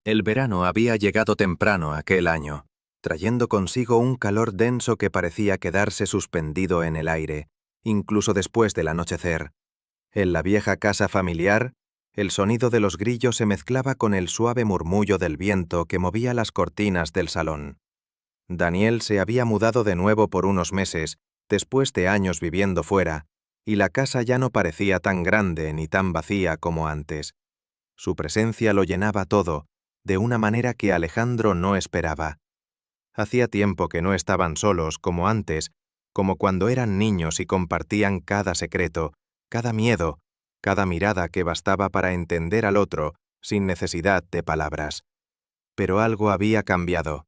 El verano había llegado temprano aquel año, trayendo consigo un calor denso que parecía quedarse suspendido en el aire, incluso después del anochecer. En la vieja casa familiar, el sonido de los grillos se mezclaba con el suave murmullo del viento que movía las cortinas del salón. Daniel se había mudado de nuevo por unos meses, después de años viviendo fuera, y la casa ya no parecía tan grande ni tan vacía como antes. Su presencia lo llenaba todo, de una manera que Alejandro no esperaba. Hacía tiempo que no estaban solos como antes, como cuando eran niños y compartían cada secreto, cada miedo, cada mirada que bastaba para entender al otro sin necesidad de palabras. Pero algo había cambiado.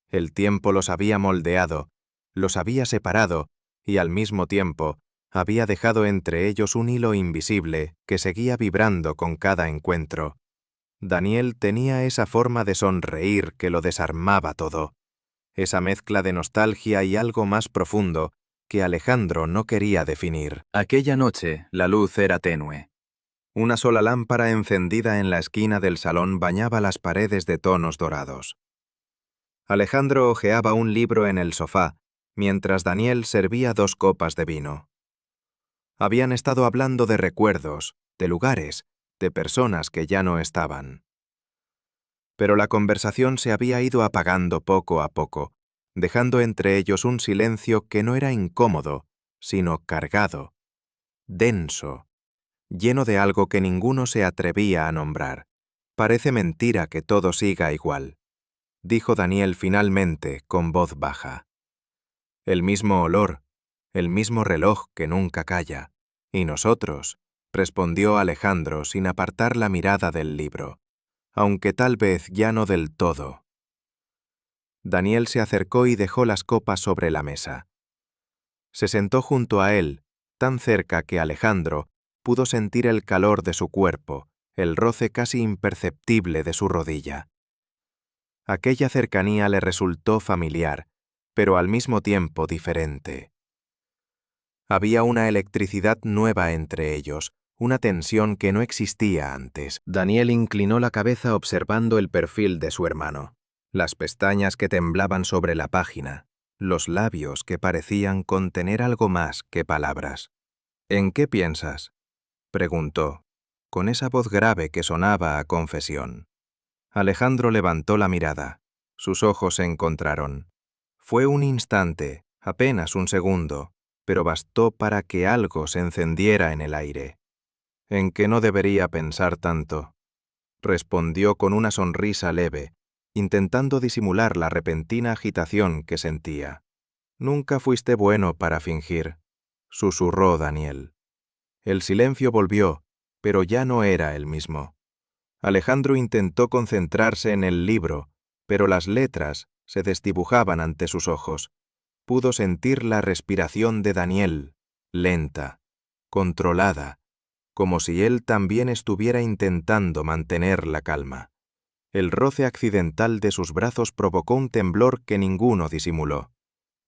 El tiempo los había moldeado, los había separado y al mismo tiempo había dejado entre ellos un hilo invisible que seguía vibrando con cada encuentro. Daniel tenía esa forma de sonreír que lo desarmaba todo, esa mezcla de nostalgia y algo más profundo que Alejandro no quería definir. Aquella noche la luz era tenue. Una sola lámpara encendida en la esquina del salón bañaba las paredes de tonos dorados. Alejandro hojeaba un libro en el sofá, mientras Daniel servía 2 copas de vino. Habían estado hablando de recuerdos, de lugares, de personas que ya no estaban. Pero la conversación se había ido apagando poco a poco, dejando entre ellos un silencio que no era incómodo, sino cargado, denso, lleno de algo que ninguno se atrevía a nombrar. «Parece mentira que todo siga igual», dijo Daniel finalmente con voz baja. «El mismo olor, el mismo reloj que nunca calla. Y nosotros», respondió Alejandro sin apartar la mirada del libro, «aunque tal vez ya no del todo». Daniel se acercó y dejó las copas sobre la mesa. Se sentó junto a él, tan cerca que Alejandro pudo sentir el calor de su cuerpo, el roce casi imperceptible de su rodilla. Aquella cercanía le resultó familiar, pero al mismo tiempo diferente. Había una electricidad nueva entre ellos, una tensión que no existía antes. Daniel inclinó la cabeza observando el perfil de su hermano, las pestañas que temblaban sobre la página, los labios que parecían contener algo más que palabras. «¿En qué piensas?», preguntó, con esa voz grave que sonaba a confesión. Alejandro levantó la mirada. Sus ojos se encontraron. Fue un instante, apenas un segundo, pero bastó para que algo se encendiera en el aire. «¿En qué no debería pensar tanto?», respondió con una sonrisa leve, intentando disimular la repentina agitación que sentía. «Nunca fuiste bueno para fingir», susurró Daniel. El silencio volvió, pero ya no era el mismo. Alejandro intentó concentrarse en el libro, pero las letras se desdibujaban ante sus ojos. Pudo sentir la respiración de Daniel, lenta, controlada, como si él también estuviera intentando mantener la calma. El roce accidental de sus brazos provocó un temblor que ninguno disimuló.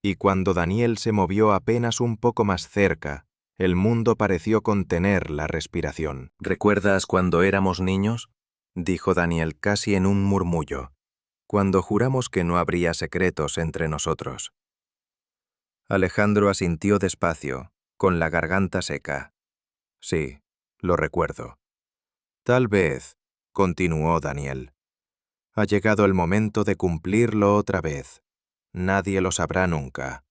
Y cuando Daniel se movió apenas un poco más cerca, el mundo pareció contener la respiración. «¿Recuerdas cuando éramos niños?», dijo Daniel casi en un murmullo, «cuando juramos que no habría secretos entre nosotros». Alejandro asintió despacio, con la garganta seca. «Sí, lo recuerdo». «Tal vez», continuó Daniel, «ha llegado el momento de cumplirlo otra vez. Nadie lo sabrá nunca».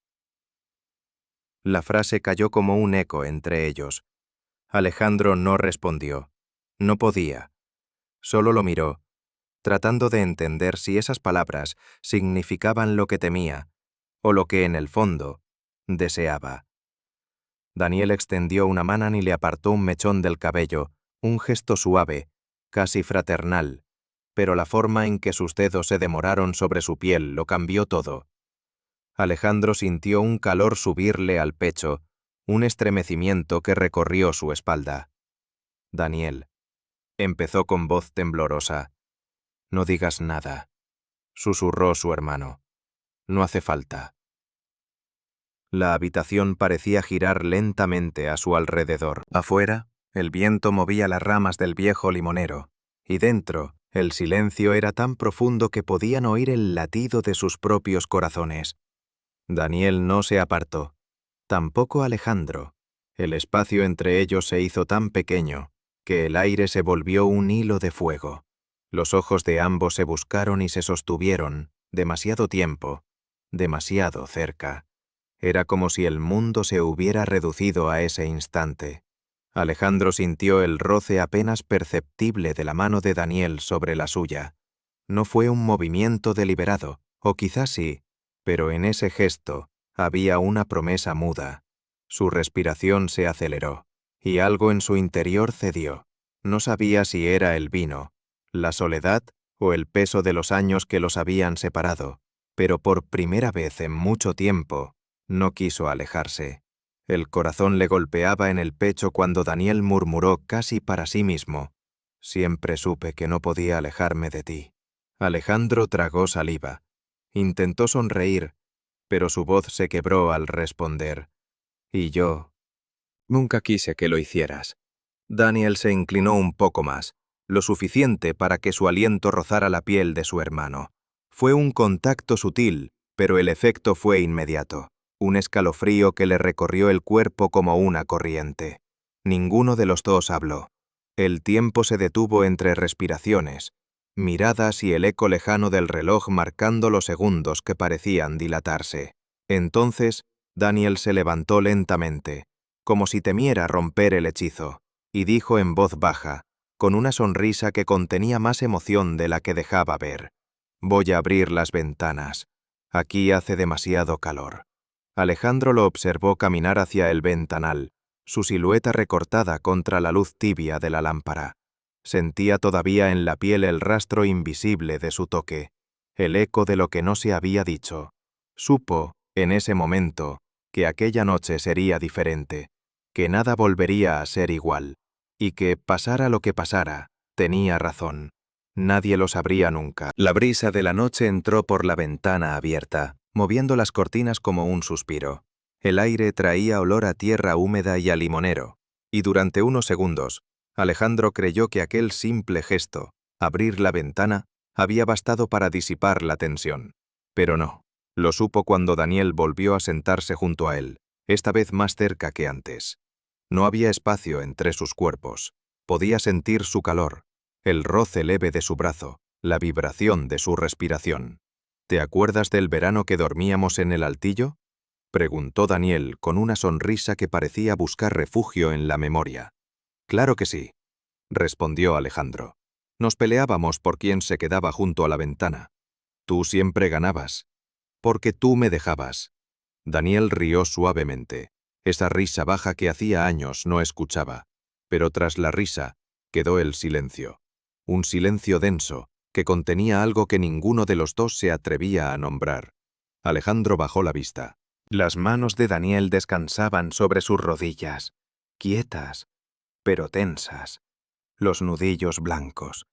La frase cayó como un eco entre ellos. Alejandro no respondió. No podía. Solo lo miró, tratando de entender si esas palabras significaban lo que temía, o lo que en el fondo deseaba. Daniel extendió una mano y le apartó un mechón del cabello, un gesto suave, casi fraternal, pero la forma en que sus dedos se demoraron sobre su piel lo cambió todo. Alejandro sintió un calor subirle al pecho, un estremecimiento que recorrió su espalda. «Daniel», empezó con voz temblorosa, «no digas nada», susurró su hermano. «No hace falta». La habitación parecía girar lentamente a su alrededor. Afuera, el viento movía las ramas del viejo limonero, y dentro, El silencio era tan profundo que podían oír el latido de sus propios corazones. Daniel no se apartó, tampoco Alejandro. El espacio entre ellos se hizo tan pequeño que el aire se volvió un hilo de fuego. Los ojos de ambos se buscaron y se sostuvieron, demasiado tiempo, demasiado cerca. Era como si el mundo se hubiera reducido a ese instante. Alejandro sintió el roce apenas perceptible de la mano de Daniel sobre la suya. No fue un movimiento deliberado, o quizás sí, pero en ese gesto había una promesa muda. Su respiración se aceleró, y algo en su interior cedió. No sabía si era el vino, la soledad o el peso de los años que los habían separado, pero por primera vez en mucho tiempo no quiso alejarse. El corazón le golpeaba en el pecho cuando Daniel murmuró casi para sí mismo: «Siempre supe que no podía alejarme de ti». Alejandro tragó saliva. Intentó sonreír, pero su voz se quebró al responder: «Y yo nunca quise que lo hicieras». Daniel se inclinó un poco más, lo suficiente para que su aliento rozara la piel de su hermano. Fue un contacto sutil, pero el efecto fue inmediato. Un escalofrío que le recorrió el cuerpo como una corriente. Ninguno de los dos habló. El tiempo se detuvo entre respiraciones, miradas y el eco lejano del reloj marcando los segundos que parecían dilatarse. Entonces, Daniel se levantó lentamente, como si temiera romper el hechizo, y dijo en voz baja, con una sonrisa que contenía más emoción de la que dejaba ver: «Voy a abrir las ventanas. Aquí hace demasiado calor». Alejandro lo observó caminar hacia el ventanal, su silueta recortada contra la luz tibia de la lámpara. Sentía todavía en la piel el rastro invisible de su toque, el eco de lo que no se había dicho. Supo, en ese momento, que aquella noche sería diferente, que nada volvería a ser igual, y que, pasara lo que pasara, tenía razón. Nadie lo sabría nunca. La brisa de la noche entró por la ventana abierta, moviendo las cortinas como un suspiro. El aire traía olor a tierra húmeda y a limonero, y durante unos segundos, Alejandro creyó que aquel simple gesto, abrir la ventana, había bastado para disipar la tensión. Pero no. Lo supo cuando Daniel volvió a sentarse junto a él, esta vez más cerca que antes. No había espacio entre sus cuerpos. Podía sentir su calor, el roce leve de su brazo, la vibración de su respiración. «¿Te acuerdas del verano que dormíamos en el altillo?», preguntó Daniel con una sonrisa que parecía buscar refugio en la memoria. «Claro que sí», respondió Alejandro. «Nos peleábamos por quién se quedaba junto a la ventana. Tú siempre ganabas, porque tú me dejabas». Daniel rió suavemente, esa risa baja que hacía años no escuchaba, pero tras la risa quedó el silencio. Un silencio denso que contenía algo que ninguno de los dos se atrevía a nombrar. Alejandro bajó la vista. Las manos de Daniel descansaban sobre sus rodillas, quietas, pero tensas. Los nudillos blancos.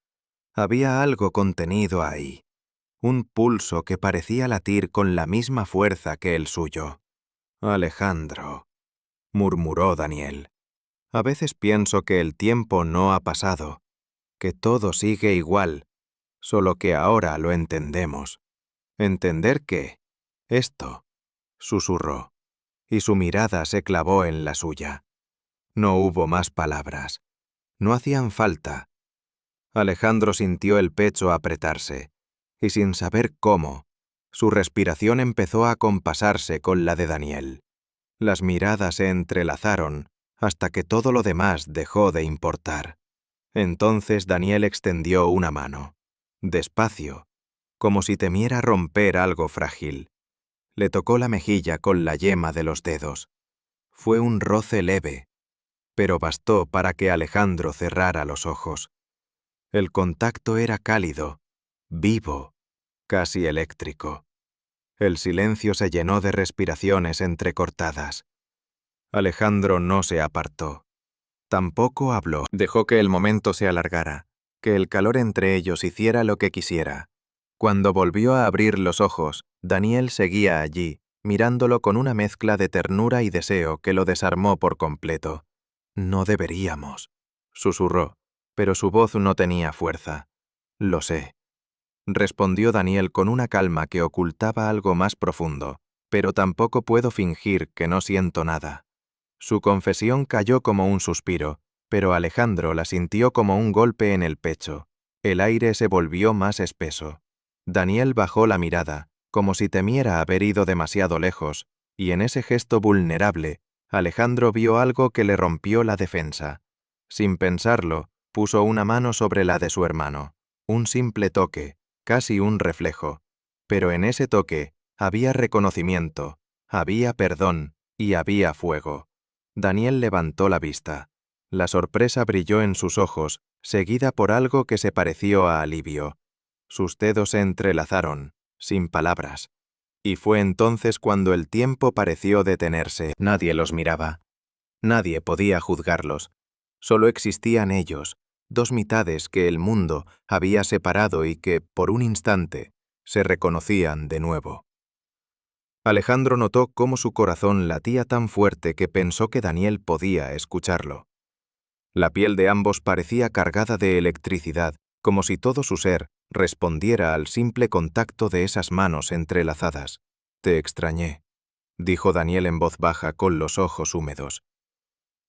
Había algo contenido ahí. Un pulso que parecía latir con la misma fuerza que el suyo. «Alejandro», murmuró Daniel. «A veces pienso que el tiempo no ha pasado, que todo sigue igual, solo que ahora lo entendemos». «¿Entender qué?». «Esto», susurró, y su mirada se clavó en la suya. No hubo más palabras. No hacían falta. Alejandro sintió el pecho apretarse, y sin saber cómo, su respiración empezó a compasarse con la de Daniel. Las miradas se entrelazaron hasta que todo lo demás dejó de importar. Entonces Daniel extendió una mano, despacio, como si temiera romper algo frágil. Le tocó la mejilla con la yema de los dedos. Fue un roce leve, pero bastó para que Alejandro cerrara los ojos. El contacto era cálido, vivo, casi eléctrico. El silencio se llenó de respiraciones entrecortadas. Alejandro no se apartó. Tampoco habló. Dejó que el momento se alargara, que el calor entre ellos hiciera lo que quisiera. Cuando volvió a abrir los ojos, Daniel seguía allí, mirándolo con una mezcla de ternura y deseo que lo desarmó por completo. «No deberíamos», susurró, pero su voz no tenía fuerza. Lo sé, respondió Daniel con una calma que ocultaba algo más profundo, pero tampoco puedo fingir que no siento nada. Su confesión cayó como un suspiro, pero Alejandro la sintió como un golpe en el pecho. El aire se volvió más espeso. Daniel bajó la mirada, como si temiera haber ido demasiado lejos, y en ese gesto vulnerable, Alejandro vio algo que le rompió la defensa. Sin pensarlo, puso una mano sobre la de su hermano. Un simple toque, casi un reflejo. Pero en ese toque había reconocimiento, había perdón y había fuego. Daniel levantó la vista. La sorpresa brilló en sus ojos, seguida por algo que se pareció a alivio. Sus dedos se entrelazaron, sin palabras. Y fue entonces cuando el tiempo pareció detenerse. Nadie los miraba. Nadie podía juzgarlos. Solo existían ellos, dos mitades que el mundo había separado y que, por un instante, se reconocían de nuevo. Alejandro notó cómo su corazón latía tan fuerte que pensó que Daniel podía escucharlo. La piel de ambos parecía cargada de electricidad, como si todo su ser respondiera al simple contacto de esas manos entrelazadas. «Te extrañé», dijo Daniel en voz baja con los ojos húmedos.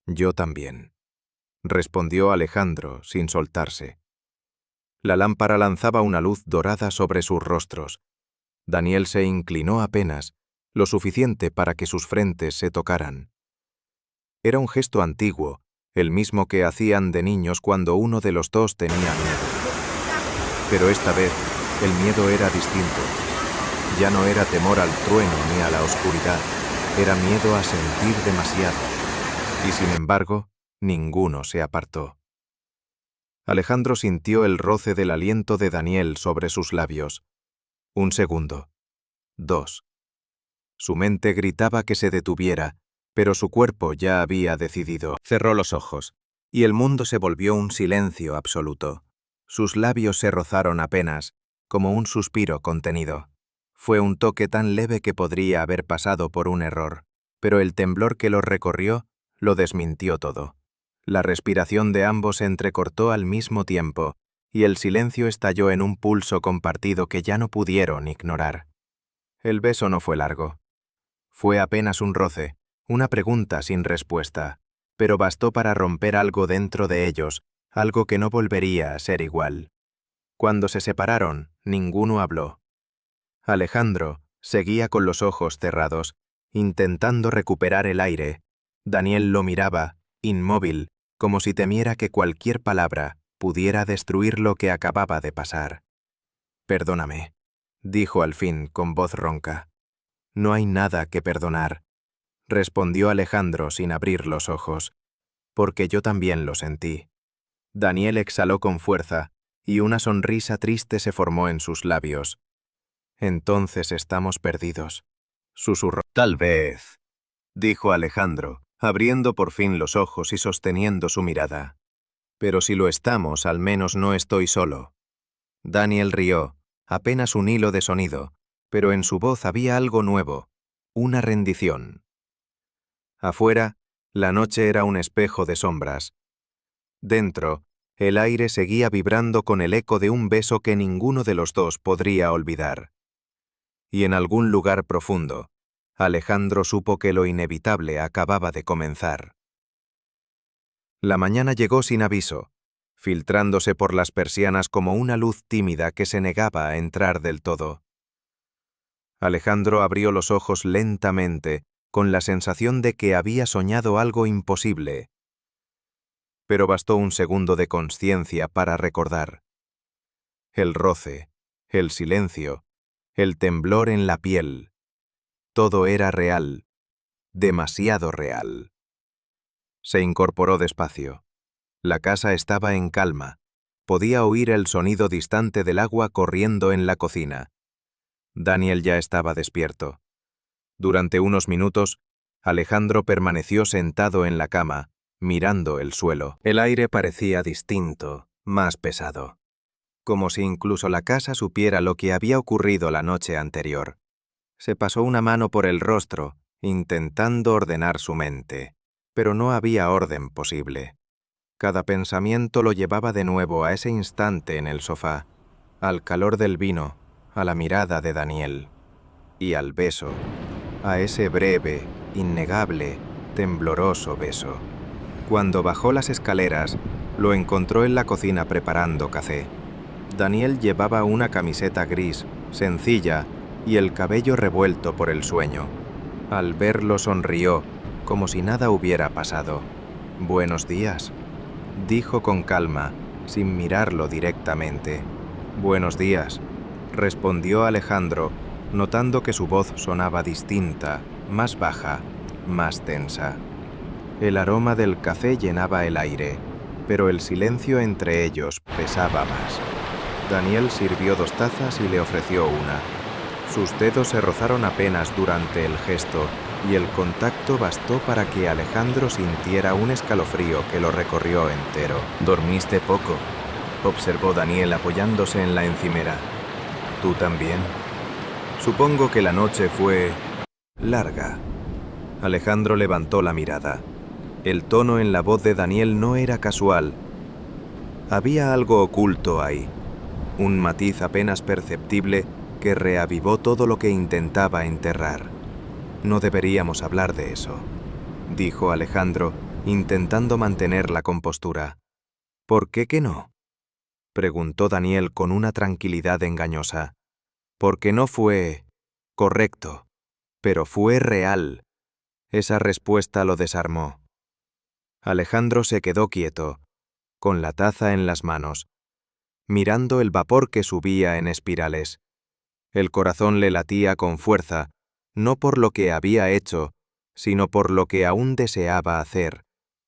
«Yo también», respondió Alejandro sin soltarse. La lámpara lanzaba una luz dorada sobre sus rostros. Daniel se inclinó apenas, lo suficiente para que sus frentes se tocaran. Era un gesto antiguo, el mismo que hacían de niños cuando uno de los dos tenía miedo. Pero esta vez, el miedo era distinto. Ya no era temor al trueno ni a la oscuridad, era miedo a sentir demasiado. Y sin embargo, ninguno se apartó. Alejandro sintió el roce del aliento de Daniel sobre sus labios. Un segundo. 2. Su mente gritaba que se detuviera, pero su cuerpo ya había decidido. Cerró los ojos, y el mundo se volvió un silencio absoluto. Sus labios se rozaron apenas, como un suspiro contenido. Fue un toque tan leve que podría haber pasado por un error, pero el temblor que los recorrió lo desmintió todo. La respiración de ambos se entrecortó al mismo tiempo, y el silencio estalló en un pulso compartido que ya no pudieron ignorar. El beso no fue largo. Fue apenas un roce, una pregunta sin respuesta, pero bastó para romper algo dentro de ellos, algo que no volvería a ser igual. Cuando se separaron, ninguno habló. Alejandro seguía con los ojos cerrados, intentando recuperar el aire. Daniel lo miraba, inmóvil, como si temiera que cualquier palabra pudiera destruir lo que acababa de pasar. «Perdóname», dijo al fin con voz ronca. «No hay nada que perdonar», respondió Alejandro sin abrir los ojos, «porque yo también lo sentí». Daniel exhaló con fuerza, y una sonrisa triste se formó en sus labios. «Entonces estamos perdidos», susurró. «Tal vez», dijo Alejandro, abriendo por fin los ojos y sosteniendo su mirada. «Pero si lo estamos, al menos no estoy solo». Daniel rió, apenas un hilo de sonido, pero en su voz había algo nuevo, una rendición. Afuera, la noche era un espejo de sombras. Dentro, el aire seguía vibrando con el eco de un beso que ninguno de los dos podría olvidar. Y en algún lugar profundo, Alejandro supo que lo inevitable acababa de comenzar. La mañana llegó sin aviso, filtrándose por las persianas como una luz tímida que se negaba a entrar del todo. Alejandro abrió los ojos lentamente, con la sensación de que había soñado algo imposible. Pero bastó un segundo de consciencia para recordar. El roce, el silencio, el temblor en la piel. Todo era real, demasiado real. Se incorporó despacio. La casa estaba en calma. Podía oír el sonido distante del agua corriendo en la cocina. Daniel ya estaba despierto. Durante unos minutos, Alejandro permaneció sentado en la cama, mirando el suelo. El aire parecía distinto, más pesado. Como si incluso la casa supiera lo que había ocurrido la noche anterior. Se pasó una mano por el rostro, intentando ordenar su mente, pero no había orden posible. Cada pensamiento lo llevaba de nuevo a ese instante en el sofá, al calor del vino, a la mirada de Daniel, y al beso, a ese breve, innegable, tembloroso beso. Cuando bajó las escaleras, lo encontró en la cocina preparando café. Daniel llevaba una camiseta gris, sencilla, y el cabello revuelto por el sueño. Al verlo sonrió, como si nada hubiera pasado. «Buenos días», dijo con calma, sin mirarlo directamente. «Buenos días», respondió Alejandro, notando que su voz sonaba distinta, más baja, más tensa. El aroma del café llenaba el aire, pero el silencio entre ellos pesaba más. Daniel sirvió 2 tazas y le ofreció una. Sus dedos se rozaron apenas durante el gesto, y el contacto bastó para que Alejandro sintiera un escalofrío que lo recorrió entero. «¿Dormiste poco?», observó Daniel apoyándose en la encimera. «¿Tú también?». «Supongo que la noche fue larga». Alejandro levantó la mirada. El tono en la voz de Daniel no era casual. Había algo oculto ahí, un matiz apenas perceptible que reavivó todo lo que intentaba enterrar. «No deberíamos hablar de eso», dijo Alejandro, intentando mantener la compostura. «¿Por qué que no?», preguntó Daniel con una tranquilidad engañosa. «Porque no fue correcto, pero fue real». Esa respuesta lo desarmó. Alejandro se quedó quieto, con la taza en las manos, mirando el vapor que subía en espirales. El corazón le latía con fuerza, no por lo que había hecho, sino por lo que aún deseaba hacer,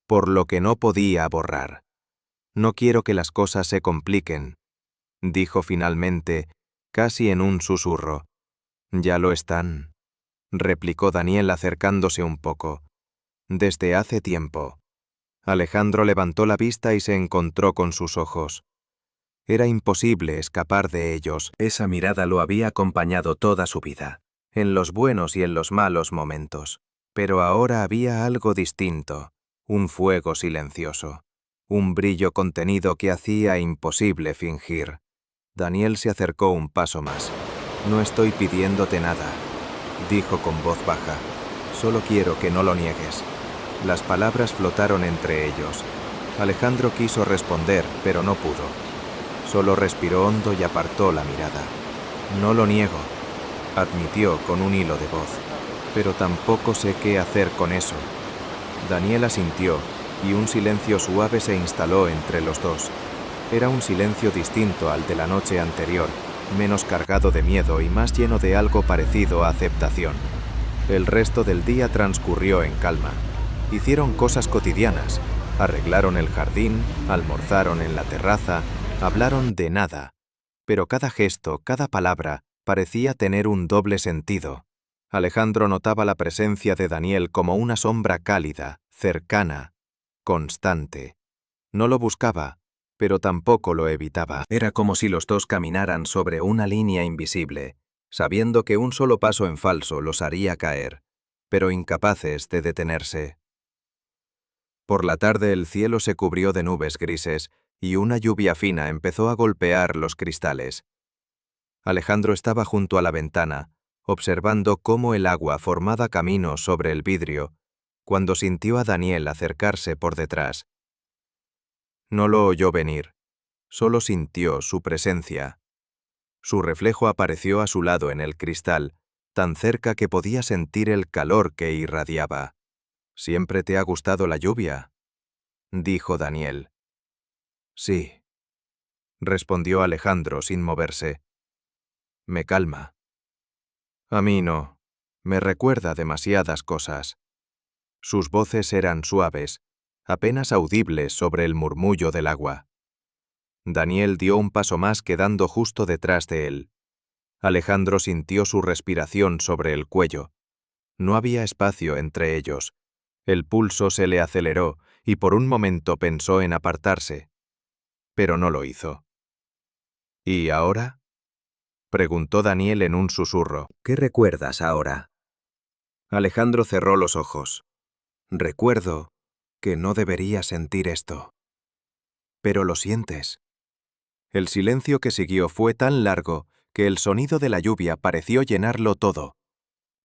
por lo que no podía borrar. «No quiero que las cosas se compliquen», dijo finalmente, casi en un susurro. «Ya lo están», replicó Daniel acercándose un poco. «Desde hace tiempo». Alejandro levantó la vista y se encontró con sus ojos. Era imposible escapar de ellos. Esa mirada lo había acompañado toda su vida, en los buenos y en los malos momentos. Pero ahora había algo distinto, un fuego silencioso, un brillo contenido que hacía imposible fingir. Daniel se acercó un paso más. «No estoy pidiéndote nada», dijo con voz baja. «Solo quiero que no lo niegues». Las palabras flotaron entre ellos. Alejandro quiso responder, pero no pudo. Solo respiró hondo y apartó la mirada. «No lo niego», admitió con un hilo de voz, «pero tampoco sé qué hacer con eso». Daniel asintió, y un silencio suave se instaló entre los dos. Era un silencio distinto al de la noche anterior, menos cargado de miedo y más lleno de algo parecido a aceptación. El resto del día transcurrió en calma. Hicieron cosas cotidianas, arreglaron el jardín, almorzaron en la terraza, hablaron de nada, pero cada gesto, cada palabra, parecía tener un doble sentido. Alejandro notaba la presencia de Daniel como una sombra cálida, cercana, constante. No lo buscaba, pero tampoco lo evitaba. Era como si los dos caminaran sobre una línea invisible, sabiendo que un solo paso en falso los haría caer, pero incapaces de detenerse. Por la tarde el cielo se cubrió de nubes grises y una lluvia fina empezó a golpear los cristales. Alejandro estaba junto a la ventana, observando cómo el agua formaba camino sobre el vidrio, cuando sintió a Daniel acercarse por detrás. No lo oyó venir, solo sintió su presencia. Su reflejo apareció a su lado en el cristal, tan cerca que podía sentir el calor que irradiaba. «¿Siempre te ha gustado la lluvia?», dijo Daniel. «Sí», respondió Alejandro sin moverse. «Me calma». «A mí no. Me recuerda demasiadas cosas». Sus voces eran suaves, apenas audibles sobre el murmullo del agua. Daniel dio un paso más quedando justo detrás de él. Alejandro sintió su respiración sobre el cuello. No había espacio entre ellos. El pulso se le aceleró y por un momento pensó en apartarse, pero no lo hizo. «¿Y ahora?», preguntó Daniel en un susurro. «¿Qué recuerdas ahora?». Alejandro cerró los ojos. «Recuerdo que no debería sentir esto». «Pero lo sientes». El silencio que siguió fue tan largo que el sonido de la lluvia pareció llenarlo todo.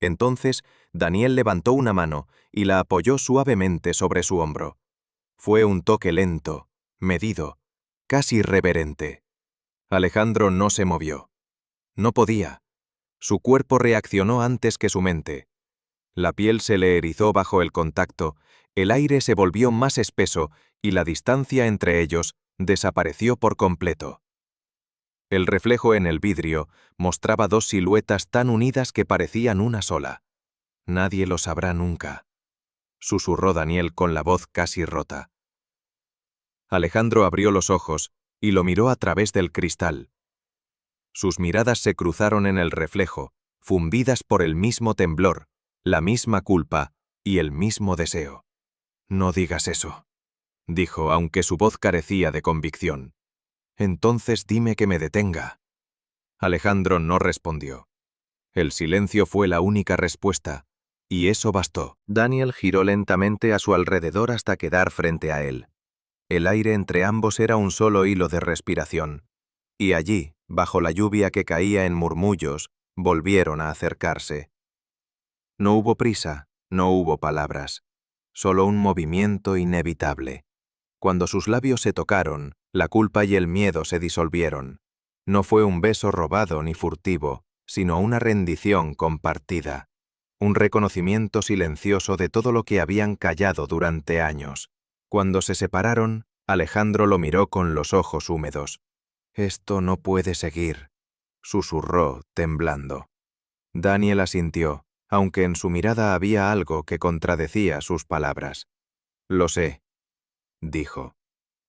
Entonces, Daniel levantó una mano y la apoyó suavemente sobre su hombro. Fue un toque lento, medido, casi reverente. Alejandro no se movió. No podía. Su cuerpo reaccionó antes que su mente. La piel se le erizó bajo el contacto, el aire se volvió más espeso y la distancia entre ellos desapareció por completo. El reflejo en el vidrio mostraba dos siluetas tan unidas que parecían una sola. Nadie lo sabrá nunca, susurró Daniel con la voz casi rota. Alejandro abrió los ojos y lo miró a través del cristal. Sus miradas se cruzaron en el reflejo, fundidas por el mismo temblor, la misma culpa y el mismo deseo. No digas eso, dijo, aunque su voz carecía de convicción. Entonces dime que me detenga. Alejandro no respondió. El silencio fue la única respuesta, y eso bastó. Daniel giró lentamente a su alrededor hasta quedar frente a él. El aire entre ambos era un solo hilo de respiración. Y allí, bajo la lluvia que caía en murmullos, volvieron a acercarse. No hubo prisa, no hubo palabras, solo un movimiento inevitable. Cuando sus labios se tocaron, la culpa y el miedo se disolvieron. No fue un beso robado ni furtivo, sino una rendición compartida. Un reconocimiento silencioso de todo lo que habían callado durante años. Cuando se separaron, Alejandro lo miró con los ojos húmedos. «Esto no puede seguir», susurró, temblando. Daniel asintió, aunque en su mirada había algo que contradecía sus palabras. «Lo sé», dijo,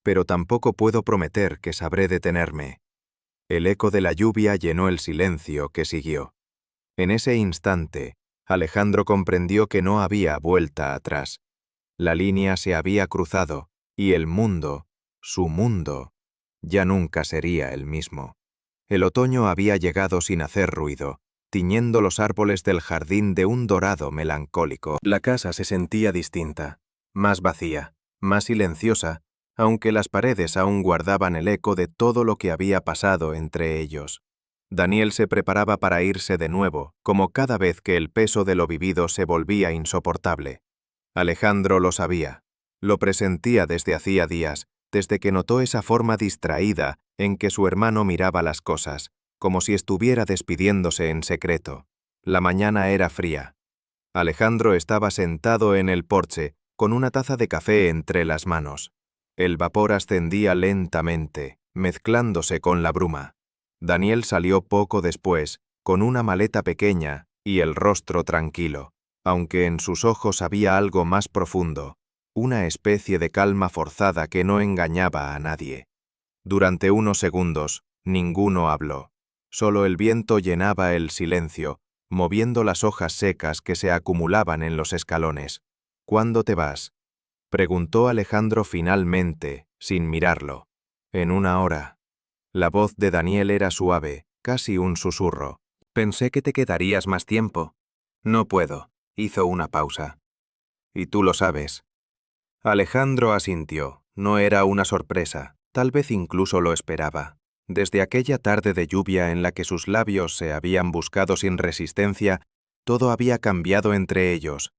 «pero tampoco puedo prometer que sabré detenerme». El eco de la lluvia llenó el silencio que siguió. En ese instante, Alejandro comprendió que no había vuelta atrás. La línea se había cruzado, y el mundo, su mundo, ya nunca sería el mismo. El otoño había llegado sin hacer ruido, tiñendo los árboles del jardín de un dorado melancólico. La casa se sentía distinta, más vacía, más silenciosa, aunque las paredes aún guardaban el eco de todo lo que había pasado entre ellos. Daniel se preparaba para irse de nuevo, como cada vez que el peso de lo vivido se volvía insoportable. Alejandro lo sabía, lo presentía desde hacía días, desde que notó esa forma distraída en que su hermano miraba las cosas, como si estuviera despidiéndose en secreto. La mañana era fría. Alejandro estaba sentado en el porche, con una taza de café entre las manos. El vapor ascendía lentamente, mezclándose con la bruma. Daniel salió poco después, con una maleta pequeña y el rostro tranquilo, aunque en sus ojos había algo más profundo, una especie de calma forzada que no engañaba a nadie. Durante unos segundos, ninguno habló. Solo el viento llenaba el silencio, moviendo las hojas secas que se acumulaban en los escalones. «¿Cuándo te vas?», preguntó Alejandro finalmente, sin mirarlo. «En 1 hora». La voz de Daniel era suave, casi un susurro. «Pensé que te quedarías más tiempo». «No puedo», hizo una pausa. «Y tú lo sabes». Alejandro asintió. No era una sorpresa, tal vez incluso lo esperaba. Desde aquella tarde de lluvia en la que sus labios se habían buscado sin resistencia, todo había cambiado entre ellos.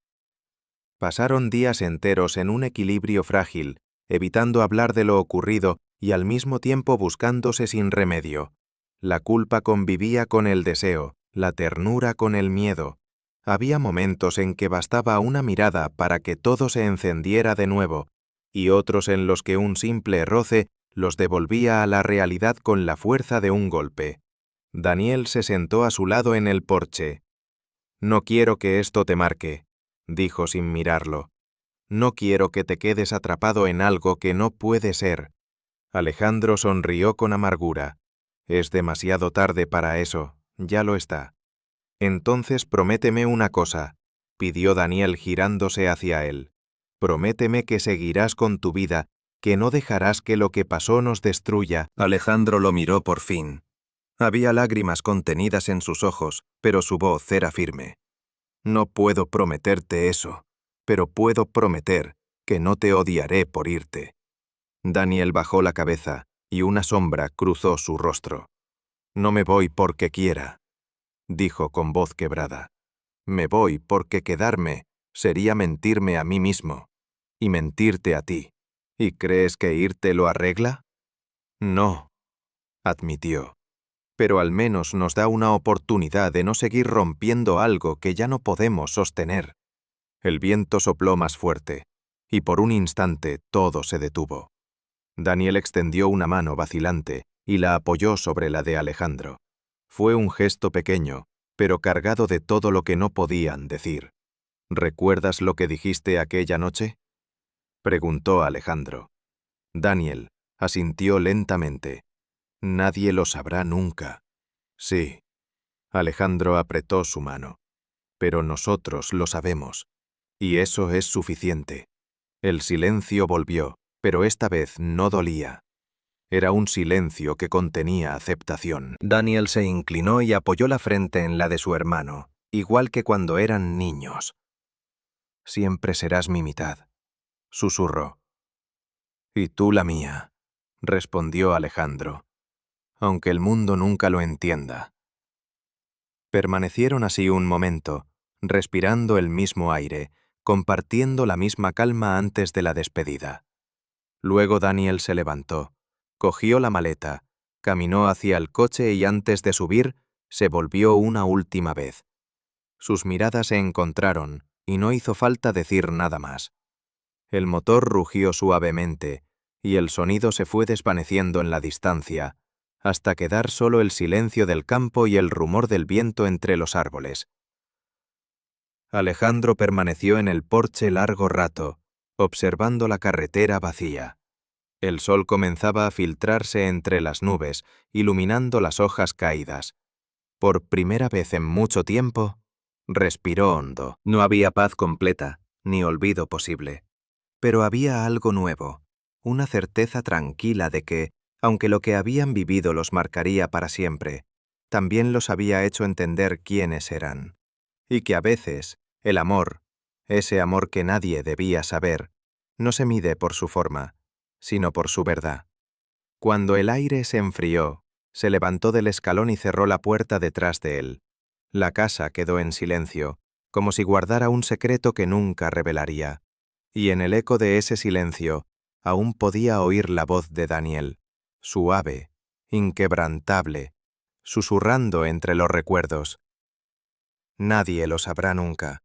Pasaron días enteros en un equilibrio frágil, evitando hablar de lo ocurrido y al mismo tiempo buscándose sin remedio. La culpa convivía con el deseo, la ternura con el miedo. Había momentos en que bastaba una mirada para que todo se encendiera de nuevo, y otros en los que un simple roce los devolvía a la realidad con la fuerza de un golpe. Daniel se sentó a su lado en el porche. «No quiero que esto te marque», dijo sin mirarlo. «No quiero que te quedes atrapado en algo que no puede ser». Alejandro sonrió con amargura. «Es demasiado tarde para eso, ya lo está». «Entonces prométeme una cosa», pidió Daniel girándose hacia él. «Prométeme que seguirás con tu vida, que no dejarás que lo que pasó nos destruya». Alejandro lo miró por fin. Había lágrimas contenidas en sus ojos, pero su voz era firme. «No puedo prometerte eso, pero puedo prometer que no te odiaré por irte». Daniel bajó la cabeza, y una sombra cruzó su rostro. «No me voy porque quiera», dijo con voz quebrada. «Me voy porque quedarme sería mentirme a mí mismo y mentirte a ti. ¿Y crees que irte lo arregla?» «No», admitió, «pero al menos nos da una oportunidad de no seguir rompiendo algo que ya no podemos sostener». El viento sopló más fuerte, y por un instante todo se detuvo. Daniel extendió una mano vacilante y la apoyó sobre la de Alejandro. Fue un gesto pequeño, pero cargado de todo lo que no podían decir. «¿Recuerdas lo que dijiste aquella noche?», preguntó Alejandro. Daniel asintió lentamente. «Nadie lo sabrá nunca». «Sí». Alejandro apretó su mano. «Pero nosotros lo sabemos. Y eso es suficiente». El silencio volvió, pero esta vez no dolía. Era un silencio que contenía aceptación. Daniel se inclinó y apoyó la frente en la de su hermano, igual que cuando eran niños. «Siempre serás mi mitad», susurró. «Y tú la mía», respondió Alejandro, «aunque el mundo nunca lo entienda». Permanecieron así un momento, respirando el mismo aire, compartiendo la misma calma antes de la despedida. Luego Daniel se levantó, cogió la maleta, caminó hacia el coche y antes de subir, se volvió una última vez. Sus miradas se encontraron y no hizo falta decir nada más. El motor rugió suavemente y el sonido se fue desvaneciendo en la distancia, hasta quedar solo el silencio del campo y el rumor del viento entre los árboles. Alejandro permaneció en el porche largo rato, observando la carretera vacía. El sol comenzaba a filtrarse entre las nubes, iluminando las hojas caídas. Por primera vez en mucho tiempo, respiró hondo. No había paz completa, ni olvido posible. Pero había algo nuevo, una certeza tranquila de que, aunque lo que habían vivido los marcaría para siempre, también los había hecho entender quiénes eran. Y que a veces, el amor, ese amor que nadie debía saber, no se mide por su forma, sino por su verdad. Cuando el aire se enfrió, se levantó del escalón y cerró la puerta detrás de él. La casa quedó en silencio, como si guardara un secreto que nunca revelaría. Y en el eco de ese silencio, aún podía oír la voz de Daniel, suave, inquebrantable, susurrando entre los recuerdos. «Nadie lo sabrá nunca.